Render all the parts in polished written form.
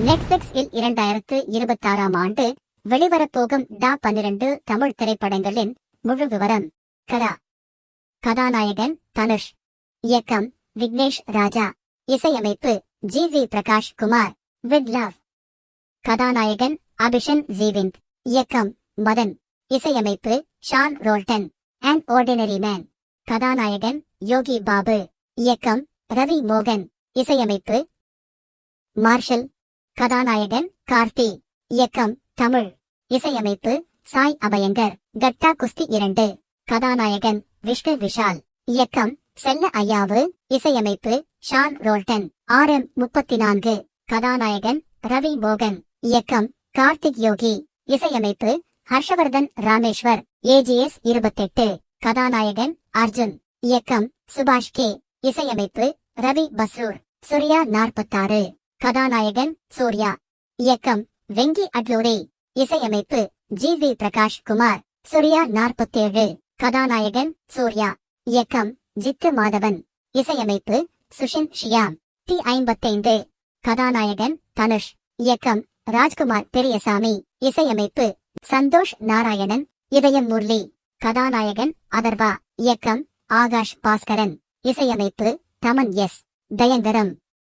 Netflix இல் 2026ஆம் ஆண்டு வெளிவரப்போகும் 12 தமிழ் திரைப்படங்களின் முழு விவரம். கதாநாயகன் தனுஷ். இயக்கம் விக்னேஷ் ராஜா. இசையமைப்பு G V. Prakash Kumar. With Love. கதாநாயகன் அபிஷன் ஜீவிந்த். இயக்கம் மதன். இசையமைப்பு Sean Roldan. An Ordinary Man. கதாநாயகன் யோகி பாபு. இயக்கம் ரவி மோகன். இசையமைப்பு மார்ஷல். கதாநாயகன் கார்த்தி. இயக்கம் தமிழ். இசையமைப்பு சாய் அபயங்கர். கட்டா குஸ்தி 2. கதாநாயகன் விஷ்ணு விஷால். இயக்கம் செல்ல ஐயாவு. இசையமைப்பு ஷான் ரோல்டன். RM34. கதாநாயகன் ரவி மோகன். இயக்கம் கார்த்திக் யோகி. இசையமைப்பு ஹர்ஷவர்தன் ராமேஸ்வர். AGS 28. கதாநாயகன் அர்ஜுன். இயக்கம் சுபாஷ் கே. இசையமைப்பு ரவி பஸ்ரூர். சூர்யா 46. கதாநாயகன் சூர்யா. இயக்கம் வெங்கி அட்லூரி. இசையமைப்பு ஜி.வி. பிரகாஷ் குமார். சூர்யா 47. கதாநாயகன் சூர்யா. இயக்கம் ஜித்து மாதவன். இசையமைப்பு சுஷின் ஷியாம். T55. கதாநாயகன் தனுஷ். இயக்கம் ராஜ்குமார் பெரியசாமி. இசையமைப்பு சந்தோஷ் நாராயணன். இதயம் முரளி. கதாநாயகன் அதர்வா. இயக்கம் ஆகாஷ் பாஸ்கரன். இசையமைப்பு தமன் எஸ். தயங்கரம்.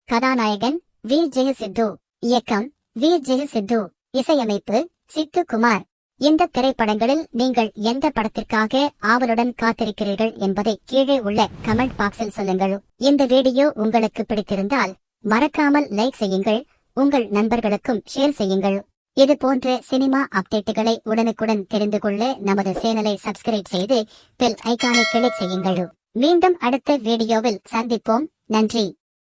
கதாநாயகன் வீர் ஜெய சித்து. இயக்கம் வீர் ஜெய சித்து. இசையமைப்பு சித்து குமார். இந்த திரைப்படங்களில் நீங்கள் எந்த படத்திற்காக ஆவலுடன் காத்திருக்கிறீர்கள் என்பதை கீழே உள்ள கமெண்ட் பாக்ஸில் சொல்லுங்கள். இந்த வீடியோ உங்களுக்கு பிடித்திருந்தால் மறக்காமல் லைக் செய்யுங்கள். உங்கள் நண்பர்களுக்கும் ஷேர் செய்யுங்கள். இது போன்ற சினிமா அப்டேட்டுகளை உடனுக்குடன் தெரிந்து கொள்ள நமது சேனலை சப்ஸ்கிரைப் செய்து பெல் ஐகானை கிளிக் செய்யுங்கள். மீண்டும் அடுத்த வீடியோவில் சந்திப்போம். நன்றி.